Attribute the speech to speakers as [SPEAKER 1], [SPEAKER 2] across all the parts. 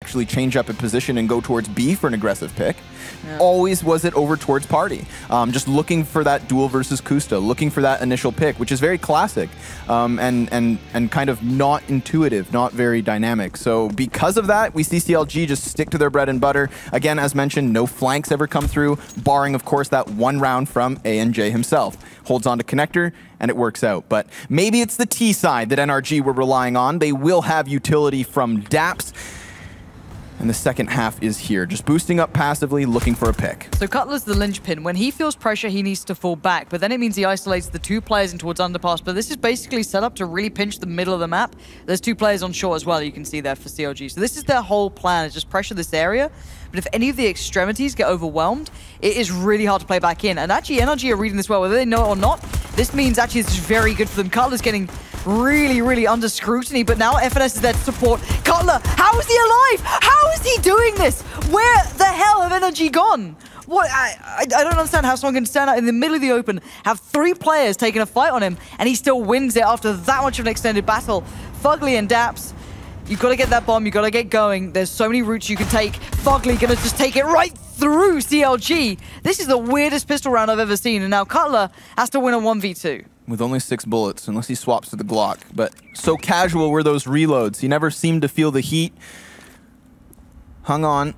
[SPEAKER 1] actually change up a position and go towards B for an aggressive pick. Always was it over towards Party. Just looking for that duel versus Kusta, looking for that initial pick, which is very classic and kind of not intuitive, not very dynamic. So because of that, we see CLG just stick to their bread and butter. Again, as mentioned, no flanks ever come through, barring, of course, that one round from ANJ himself. Holds on to connector, and it works out. But maybe it's the T side that NRG were relying on. They will have utility from Daps. And the second half is here, just boosting up passively, looking for a pick.
[SPEAKER 2] So Cutler's the linchpin. When he feels pressure, he needs to fall back, but then it means he isolates the two players in towards underpass. But this is basically set up to really pinch the middle of the map. There's two players on short as well, you can see there for CLG. So this is their whole plan, is just pressure this area. But if any of the extremities get overwhelmed, it is really hard to play back in. And actually, NRG are reading this well, whether they know it or not. This means actually it's very good for them. Cutler's getting really, really under scrutiny, but now FNS is there to support Cutler. How is he alive? How is he doing this? Where the hell have NRG gone? What? I don't understand how someone can stand out in the middle of the open, have three players taking a fight on him, and he still wins it after that much of an extended battle. Fugly and Daps, you've got to get that bomb, you've got to get going. There's so many routes you can take. Fugly gonna just take it right through CLG. This is the weirdest pistol round I've ever seen, and now Cutler has to win a 1v2.
[SPEAKER 1] With only 6 bullets, unless he swaps to the Glock. But so casual were those reloads. He never seemed to feel the heat. Hung on,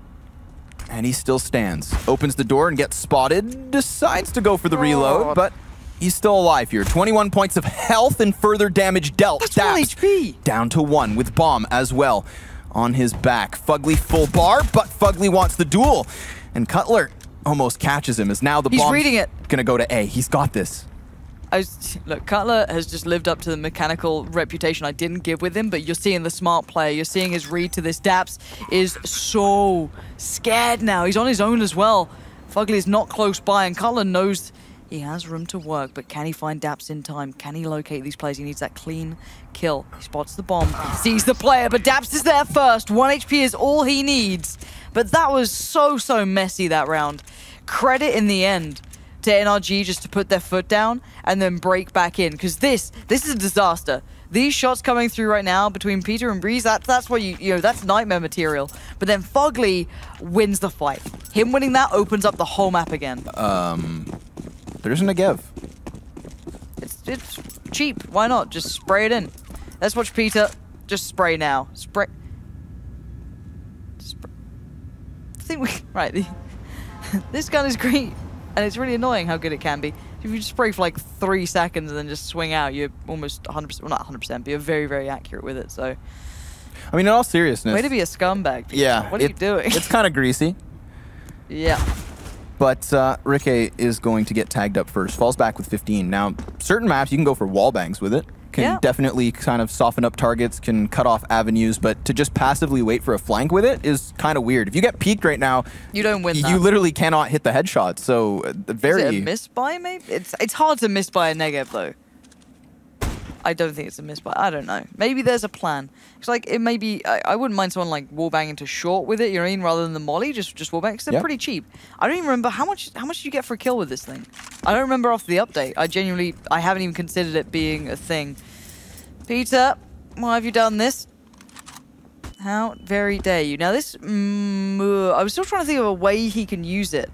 [SPEAKER 1] and he still stands. Opens the door and gets spotted. Decides to go for the reload, but he's still alive here. 21 points of health and further damage dealt.
[SPEAKER 2] That's 1 HP.
[SPEAKER 1] Down to 1 with bomb as well on his back. Fugly full bar, but Fugly wants the duel. And Cutler almost catches him as now the bomb's
[SPEAKER 2] reading it.
[SPEAKER 1] Gonna go to A. He's got this.
[SPEAKER 2] Look, Cutler has just lived up to the mechanical reputation I didn't give with him, but you're seeing the smart player. You're seeing his read to this. Daps is so scared now. He's on his own as well. Fugly is not close by, and Cutler knows he has room to work, but can he find Daps in time? Can he locate these players? He needs that clean kill. He spots the bomb, sees the player, but Daps is there first. 1 HP is all he needs. But that was so messy, that round. Credit in the end to NRG just to put their foot down and then break back in, because this is a disaster. These shots coming through right now between Peter and Breeze, that's what you know, that's nightmare material. But then Fugly wins the fight. Him winning that opens up the whole map again.
[SPEAKER 1] There's a Negev.
[SPEAKER 2] It's cheap. Why not? Just spray it in. Let's watch Peter just spray now. Spray. I think this gun is great. And it's really annoying how good it can be. If you just spray for like 3 seconds and then just swing out, you're almost 100%, well not 100%, but you're very, very accurate with it, so.
[SPEAKER 1] I mean, in all seriousness.
[SPEAKER 2] Way to be a scumbag. Peter.
[SPEAKER 1] Yeah.
[SPEAKER 2] What are you doing?
[SPEAKER 1] It's kind of greasy.
[SPEAKER 2] Yeah.
[SPEAKER 1] But Rikke is going to get tagged up first. Falls back with 15. Now, certain maps, you can go for wall bangs with it. Can definitely kind of soften up targets, can cut off avenues, but to just passively wait for a flank with it is kind of weird. If you get peeked right now,
[SPEAKER 2] you don't win that.
[SPEAKER 1] You literally cannot hit the headshot, so very...
[SPEAKER 2] Is it a miss buy, maybe? It's hard to miss by a Negev, though. I don't think it's a miss buy. I don't know. Maybe there's a plan. It's like, it may be... I wouldn't mind someone like wallbanging to short with it, you know what I mean? Rather than the molly, just wallbang, because they're pretty cheap. I don't even remember how much did you get for a kill with this thing? I don't remember off the update. I haven't even considered it being a thing. Peter, why have you done this? How very dare you? Now this, I was still trying to think of a way he can use it.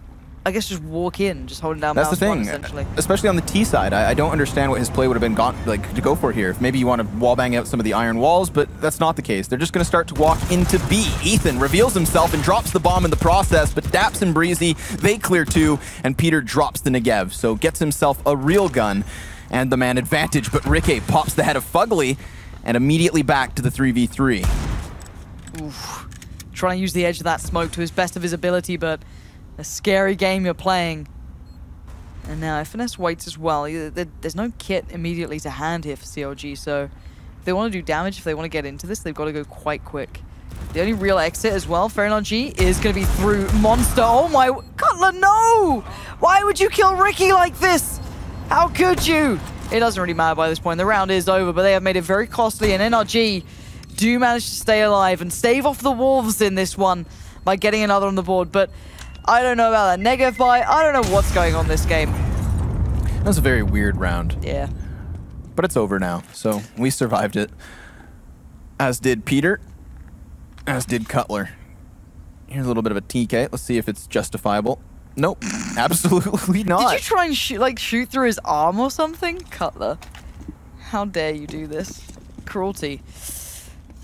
[SPEAKER 2] I guess just walk in, just holding down mouse
[SPEAKER 1] That's the thing,
[SPEAKER 2] essentially.
[SPEAKER 1] Especially on the T side. I don't understand what his play would have been to go for here. If maybe you want to wallbang out some of the iron walls, but that's not the case. They're just going to start to walk into B. Ethan reveals himself and drops the bomb in the process, but Daps and Breezy, they clear too, and Peter drops the Negev, so gets himself a real gun and the man advantage, but Rikke pops the head of Fugly and immediately back to the 3v3.
[SPEAKER 2] Oof. Trying to use the edge of that smoke to his best of his ability, but a scary game you're playing. And now FNS waits as well. There's no kit immediately to hand here for CLG, so if they want to do damage, if they want to get into this, they've got to go quite quick. The only real exit as well for NRG is going to be through Monster. Oh my... Cutler, no! Why would you kill Rikke like this? How could you? It doesn't really matter by this point. The round is over, but they have made it very costly, and NRG do manage to stay alive and stave off the Wolves in this one by getting another on the board. But I don't know about that Negev buy. I don't know what's going on this game.
[SPEAKER 1] That was a very weird round.
[SPEAKER 2] Yeah.
[SPEAKER 1] But it's over now, so we survived it. As did Peter, as did Cutler. Here's a little bit of a TK. Let's see if it's justifiable. Nope, absolutely not.
[SPEAKER 2] Did you try and shoot through his arm or something? Cutler. How dare you do this? Cruelty.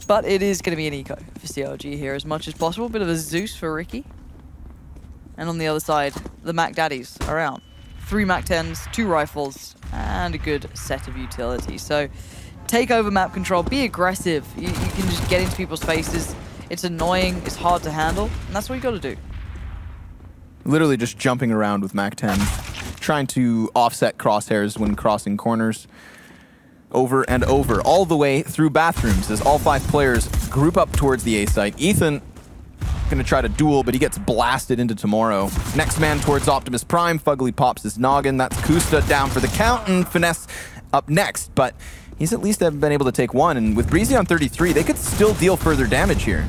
[SPEAKER 2] But it is going to be an eco for CLG here as much as possible. Bit of a Zeus for Ricky. And on the other side, the Mac Daddies are out. 3 Mac 10s, 2 rifles, and a good set of utility. So take over map control, be aggressive. You can just get into people's faces. It's annoying, it's hard to handle, and that's what you got to do.
[SPEAKER 1] Literally just jumping around with Mac 10, trying to offset crosshairs when crossing corners. Over and over, all the way through bathrooms as all 5 players group up towards the A site. Ethan gonna try to duel, but he gets blasted into Tomorrow. Next man towards Optimus Prime. Fugly pops his noggin. That's Kusta down for the count, and Finesse up next, but he's at least been able to take one, and with Breezy on 33, they could still deal further damage here.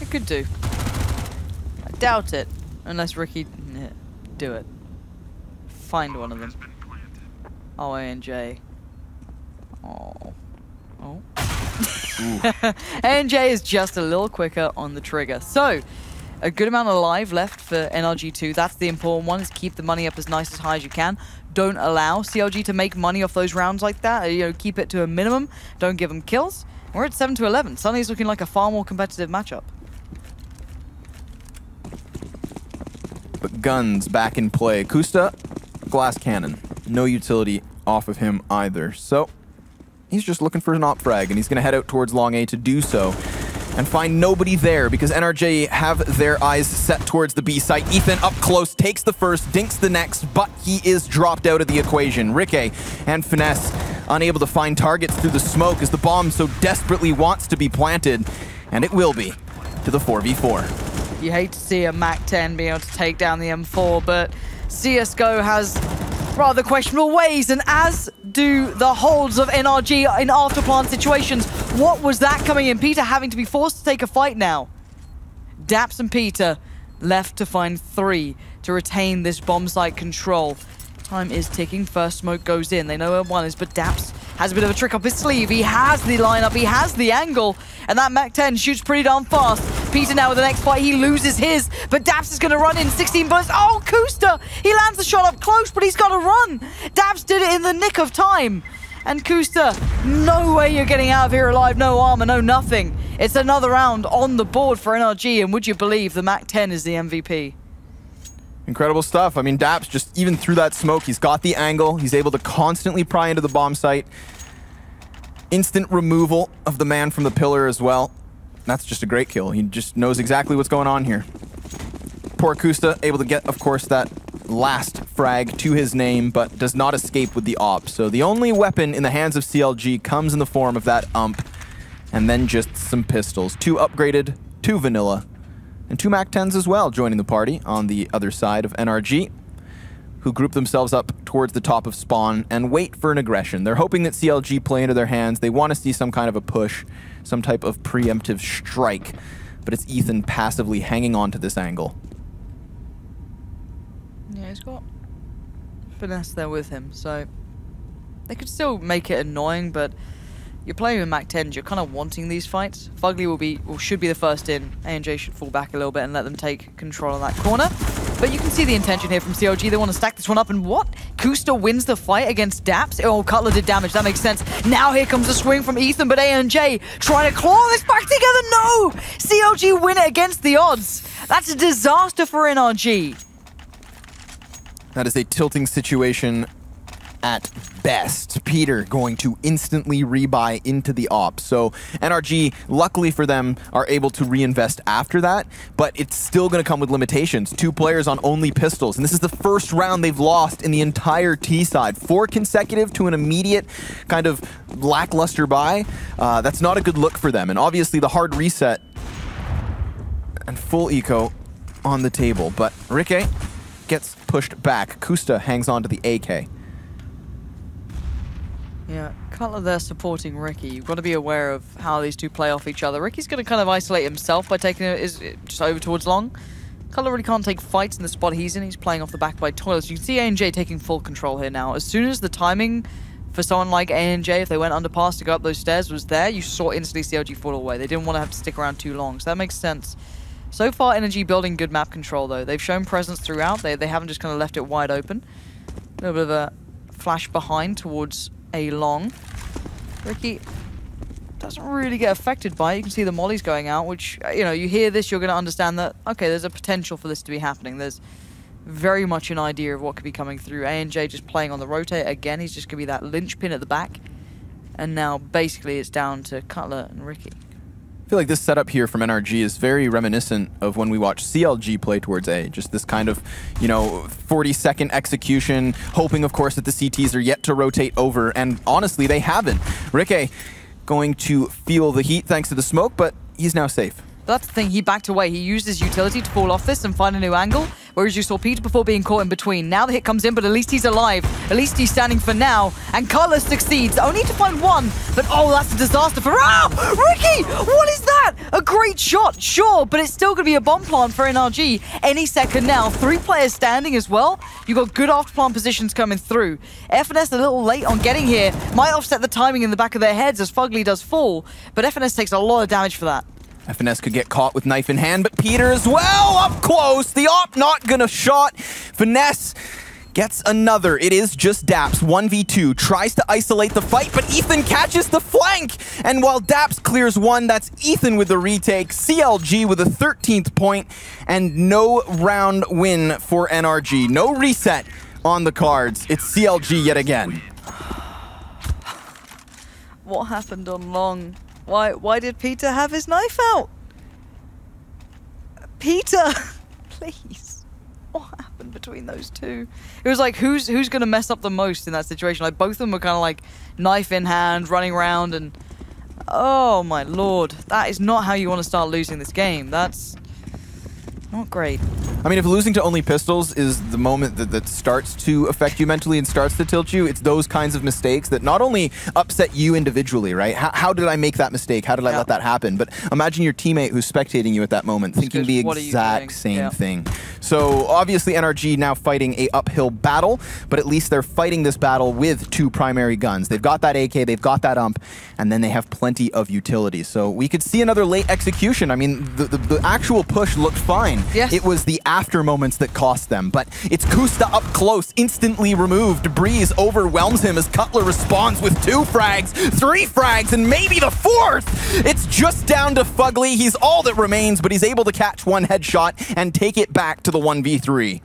[SPEAKER 2] It could do. I doubt it, unless Ricky do it. Find one of them. Oh, ANJ. Oh. Oh. ANJ is just a little quicker on the trigger. So, a good amount of life left for NRG2. That's the important one, is keep the money up as nice as high as you can. Don't allow CLG to make money off those rounds like that. You know, keep it to a minimum. Don't give them kills. We're at 7-11. Suddenly it's looking like a far more competitive matchup.
[SPEAKER 1] But guns back in play. Kusta, glass cannon. No utility off of him either. So he's just looking for an op frag, and he's going to head out towards long A to do so. And find nobody there because NRJ have their eyes set towards the B site. Ethan up close, takes the first, dinks the next, but he is dropped out of the equation. Ricky and Finesse unable to find targets through the smoke as the bomb so desperately wants to be planted, and it will be to the 4v4.
[SPEAKER 2] You hate to see a Mac 10 being able to take down the M4, but CSGO has rather questionable ways, and as do the holds of NRG in afterplant situations. What was that coming in? Peter having to be forced to take a fight now. Daps and Peter left to find 3 to retain this bomb site control. Time is ticking. First smoke goes in. They know where 1 is, but Daps has a bit of a trick up his sleeve. He has the lineup, he has the angle, and that Mac 10 shoots pretty darn fast. Peter now with the next fight, he loses his, but Daps is going to run in 16 bullets. Oh, Kusta! He lands the shot up close, but he's got to run. Daps did it in the nick of time. And Kusta, no way you're getting out of here alive, no armor, no nothing. It's another round on the board for NRG, and would you believe the Mac 10 is the MVP?
[SPEAKER 1] Incredible stuff. I mean, Daps just, even through that smoke, he's got the angle. He's able to constantly pry into the bomb site. Instant removal of the man from the pillar as well. That's just a great kill. He just knows exactly what's going on here. Poor Kusta, able to get, of course, that last frag to his name, but does not escape with the op. So the only weapon in the hands of CLG comes in the form of that ump, and then just some pistols. 2 upgraded, 2 vanilla, and 2 Mac 10s as well joining the party on the other side of NRG, who group themselves up towards the top of spawn and wait for an aggression. They're hoping that CLG play into their hands. They want to see some kind of a push, some type of preemptive strike, but it's Ethan passively hanging on to this angle.
[SPEAKER 2] Yeah, he's got Finesse there with him, so they could still make it annoying, but you're playing with Mac 10s, you're kind of wanting these fights. Fugly should be the first in. ANJ should fall back a little bit and let them take control of that corner. But you can see the intention here from CLG. They want to stack this one up, and what? Kusta wins the fight against Daps? Oh, Cutler did damage, that makes sense. Now here comes a swing from Ethan, but ANJ trying to claw this back together. No! CLG win it against the odds. That's a disaster for NRG.
[SPEAKER 1] That is a tilting situation at best. Peter going to instantly rebuy into the op. So NRG, luckily for them, are able to reinvest after that, but it's still going to come with limitations. 2 players on only pistols, and this is the first round they've lost in the entire T side. 4 consecutive to an immediate kind of lackluster buy. That's not a good look for them, and obviously the hard reset and full eco on the table, but Ricky gets pushed back. Kusta hangs on to the AK.
[SPEAKER 2] Yeah, Cutler there supporting Ricky. You've got to be aware of how these two play off each other. Ricky's going to kind of isolate himself by taking it just over towards long. Cutler really can't take fights in the spot he's in. He's playing off the back by toilets. You can see ANJ taking full control here now. As soon as the timing for someone like ANJ, if they went underpass to go up those stairs, was there, you saw instantly CLG fall away. They didn't want to have to stick around too long, so that makes sense. So far, Energy building good map control, though. They've shown presence throughout. They haven't just kind of left it wide open. A little bit of a flash behind towards a long. Ricky doesn't really get affected by it. You can see the mollies going out, which, you know, you hear this, you're going to understand that, okay, there's a potential for this to be happening. There's very much an idea of what could be coming through. ANJ just playing on the rotate again. He's just going to be that linchpin at the back. And now, basically, it's down to Cutler and Ricky.
[SPEAKER 1] I feel like this setup here from NRG is very reminiscent of when we watch CLG play towards A. Just this kind of, you know, 40-second execution, hoping, of course, that the CTs are yet to rotate over. And honestly, they haven't. Ricky going to feel the heat thanks to the smoke, but he's now safe.
[SPEAKER 2] That's the thing, he backed away. He used his utility to fall off this and find a new angle, whereas you saw Peter before being caught in between. Now the hit comes in, but at least he's alive. At least he's standing for now. And Cutler succeeds, only to find one, but oh, that's a disaster for... Oh, Ricky! What is that? A great shot, sure, but it's still going to be a bomb plant for NRG any second now. 3 players standing as well. You've got good after-plant positions coming through. FNS a little late on getting here. Might offset the timing in the back of their heads as Fugly does fall, but FNS takes a lot of damage for that.
[SPEAKER 1] FNS could get caught with knife in hand, but Peter as well, up close. The op not gonna shot. Finesse gets another. It is just Daps, 1v2. Tries to isolate the fight, but Ethan catches the flank. And while Daps clears one, that's Ethan with the retake. CLG with a 13th point, and no round win for NRG. No reset on the cards. It's CLG yet again.
[SPEAKER 2] What happened on long? Why did Peter have his knife out? Peter, please. What happened between those two? It was like, who's going to mess up the most in that situation? Like, both of them were kind of like knife in hand, running around, and oh my lord. That is not how you want to start losing this game. That's not great.
[SPEAKER 1] I mean, if losing to only pistols is the moment that starts to affect you mentally and starts to tilt you, it's those kinds of mistakes that not only upset you individually, right? How did I make that mistake? How did I let that happen? But imagine your teammate who's spectating you at that moment, thinking the exact same thing. So obviously NRG now fighting a uphill battle, but at least they're fighting this battle with 2 primary guns. They've got that AK, they've got that ump, and then they have plenty of utility. So we could see another late execution. I mean, the actual push looked fine.
[SPEAKER 2] Yes.
[SPEAKER 1] It was the after moments that cost them, but it's Kusta up close, instantly removed. Breeze overwhelms him as Cutler responds with 2 frags, 3 frags, and maybe the 4th! It's just down to Fugly. He's all that remains, but he's able to catch 1 headshot and take it back to the 1v3.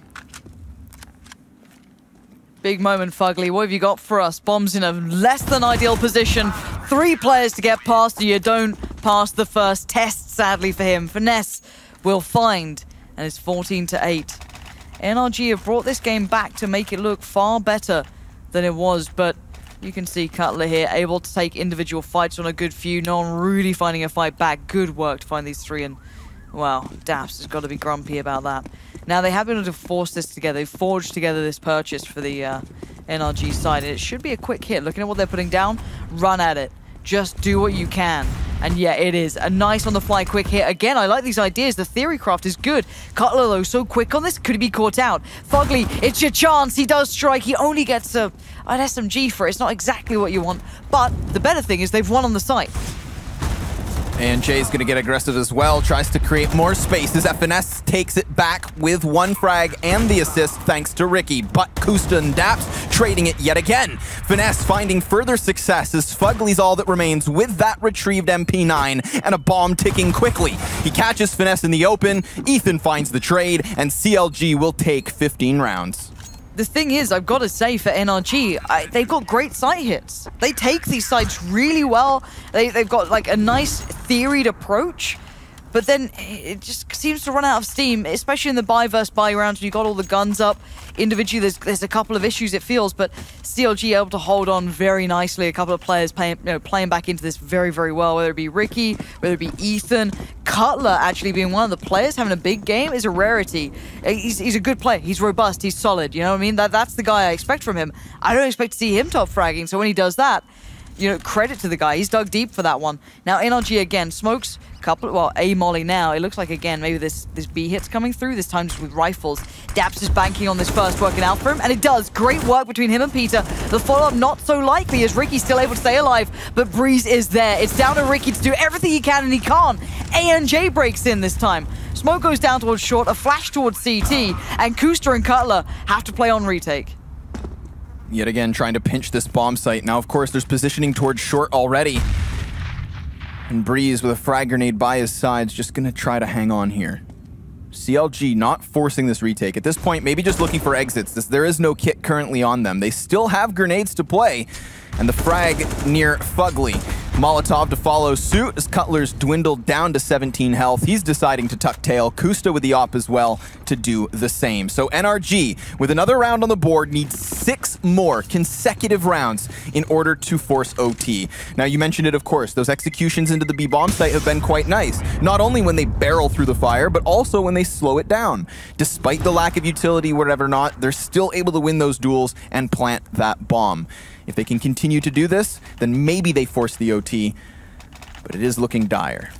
[SPEAKER 2] Big moment, Fugly. What have you got for us? Bombs in a less than ideal position. 3 players to get past, and you don't pass the first test, sadly for him. Finesse will find, and it's 14-8. NRG have brought this game back to make it look far better than it was, but you can see Cutler here able to take individual fights on a good few. No one really finding a fight back. Good work to find these 3, and well, Daps has got to be grumpy about that. Now, they have been able to force this together. They've forged together this purchase for the NRG side, and it should be a quick hit. Looking at what they're putting down, run at it. Just do what you can. And yeah, it is a nice on-the-fly quick hit. Again, I like these ideas. The theory craft is good. Cutler, though, so quick on this. Could he be caught out? Fugly, it's your chance. He does strike. He only gets an SMG for it. It's not exactly what you want. But the better thing is they've won on the site.
[SPEAKER 1] And Jay's going to get aggressive as well, tries to create more space as FNS takes it back with 1 frag and the assist thanks to Ricky. But Kusta and Daps trading it yet again. Finesse finding further success as Fugly's all that remains with that retrieved MP9 and a bomb ticking quickly. He catches Finesse in the open, Ethan finds the trade, and CLG will take 15 rounds.
[SPEAKER 2] The thing is, I've got to say for NRG, they've got great site hits. They take these sites really well. They've got like a nice theoried approach, but then it just seems to run out of steam, especially in the buy versus buy rounds when you got all the guns up. Individually, there's a couple of issues, it feels, but CLG able to hold on very nicely. A couple of players playing back into this very, very well, whether it be Ricky, whether it be Ethan. Cutler actually being one of the players having a big game is a rarity. He's a good player. He's robust. He's solid. You know what I mean? That's the guy I expect from him. I don't expect to see him top fragging, so when he does that, you know, credit to the guy. He's dug deep for that one. Now NRG again smokes a molly now. It looks like again maybe this B hit's coming through, this time just with rifles. Daps is banking on this first working out for him, and it does. Great work between him and Peter. The follow-up not so likely as Ricky's still able to stay alive, but Breeze is there. It's down to Ricky to do everything he can, and he can't. ANJ breaks in this time. Smoke goes down towards short, a flash towards CT, and Kusta and Cutler have to play on retake.
[SPEAKER 1] Yet again, trying to pinch this bomb site. Now, of course, there's positioning towards short already. And Breeze with a frag grenade by his side is just going to try to hang on here. CLG not forcing this retake. At this point, maybe just looking for exits. There is no kit currently on them. They still have grenades to play. And the frag near Fugly. Molotov to follow suit as Cutler's dwindled down to 17 health. He's deciding to tuck tail. Kusta with the op as well to do the same. So NRG, with another round on the board, needs 6 more consecutive rounds in order to force OT. Now, you mentioned it, of course. Those executions into the B-bomb site have been quite nice. Not only when they barrel through the fire, but also when they slow it down. Despite the lack of utility, whatever not, they're still able to win those duels and plant that bomb. If they can continue to do this, then maybe they force the OT, but it is looking dire.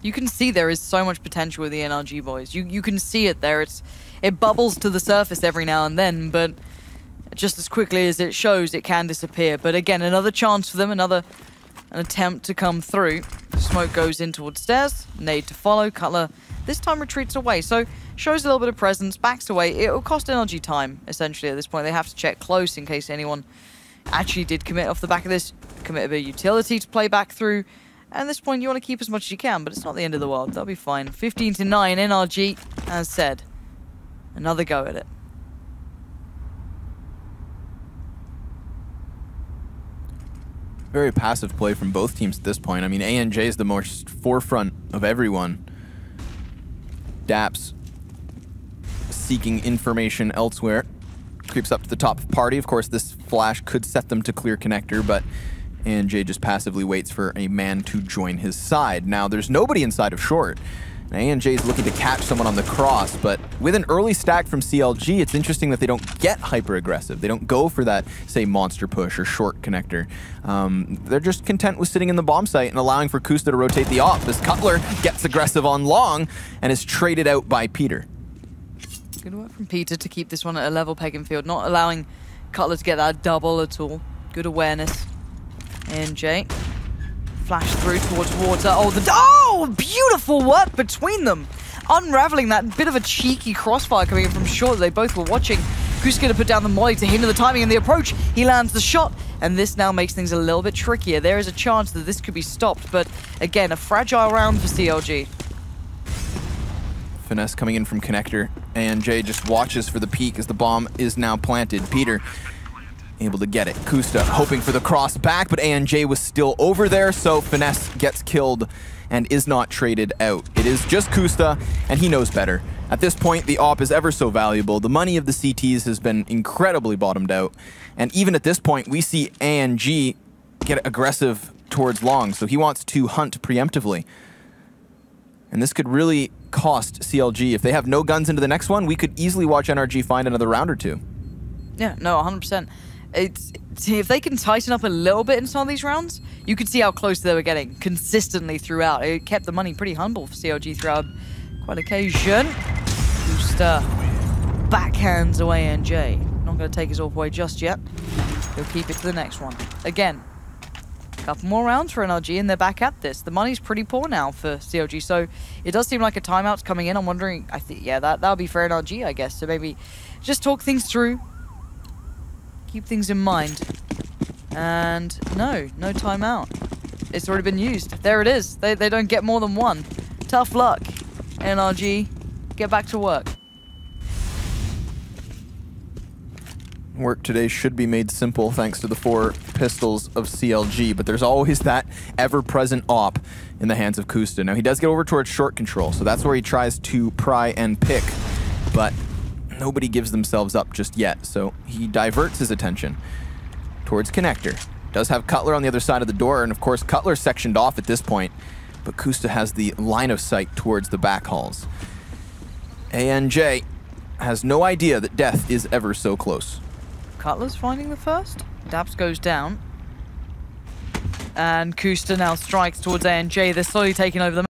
[SPEAKER 2] You can see there is so much potential with the NRG boys. You can see it there. It bubbles to the surface every now and then, but just as quickly as it shows, it can disappear. But again, another chance for them, an attempt to come through. Smoke goes in towards stairs, nade to follow. Cutler this time retreats away, so shows a little bit of presence, backs away. It will cost NRG time, essentially, at this point. They have to check close in case anyone actually did commit off the back of this, commit a bit of utility to play back through. And at this point, you want to keep as much as you can, but it's not the end of the world. They'll be fine. 15-9, NRG, as said. Another go at it.
[SPEAKER 1] Very passive play from both teams at this point. I mean, ANJ is the most forefront of everyone. Daps seeking information elsewhere. Creeps up to the top of party. Of course, this flash could set them to clear connector, but ANJ just passively waits for a man to join his side. Now, there's nobody inside of short. ANJ is looking to catch someone on the cross, but with an early stack from CLG, it's interesting that they don't get hyper-aggressive. They don't go for that, say, monster push or short connector. They're just content with sitting in the bomb site and allowing for Kusta to rotate the op as Cutler gets aggressive on long and is traded out by Peter.
[SPEAKER 2] Good work from Peter to keep this one at a level pegging field, not allowing Cutler to get that double at all. Good awareness. NJ. Flash through towards water. Oh, beautiful work between them. Unraveling that bit of a cheeky crossfire coming in from short that they both were watching. Ku's going to put down the molly to hinder the timing and the approach. He lands the shot, and this now makes things a little bit trickier. There is a chance that this could be stopped, but again, a fragile round for CLG.
[SPEAKER 1] Finesse coming in from connector. ANJ just watches for the peak as the bomb is now planted. Peter able to get it. Kusta hoping for the cross back, but ANJ was still over there, so Finesse gets killed and is not traded out. It is just Kusta, and he knows better. At this point, the op is ever so valuable. The money of the CTs has been incredibly bottomed out, and even at this point, we see ANG get aggressive towards long, so he wants to hunt preemptively. And this could really cost CLG. If they have no guns into the next one, we could easily watch NRG find another round or two.
[SPEAKER 2] Yeah, no, 100%. If they can tighten up a little bit in some of these rounds, you could see how close they were getting consistently throughout. It kept the money pretty humble for CLG throughout quite occasion. Kusta backhands away NJ. Not going to take his AWP away just yet. He'll keep it to the next one. Again, a couple more rounds for NRG and they're back at this. The money's pretty poor now for CLG, so it does seem like a timeout's coming in. I'm wondering, I think, yeah, that'll be for NRG, I guess. So maybe just talk things through. Keep things in mind. And no timeout. It's already been used. There it is. They don't get more than one. Tough luck, NRG. Get back to work.
[SPEAKER 1] Work today should be made simple thanks to the 4 pistols of CLG, but there's always that ever-present op in the hands of Kusta. Now, he does get over towards short control, so that's where he tries to pry and pick, but nobody gives themselves up just yet, so he diverts his attention towards connector. Does have Cutler on the other side of the door, and of course, Cutler's sectioned off at this point, but Kusta has the line of sight towards the back halls. ANJ has no idea that death is ever so close.
[SPEAKER 2] Cutler's finding the first. Daps goes down. And Kusta now strikes towards ANJ. They're slowly taking over the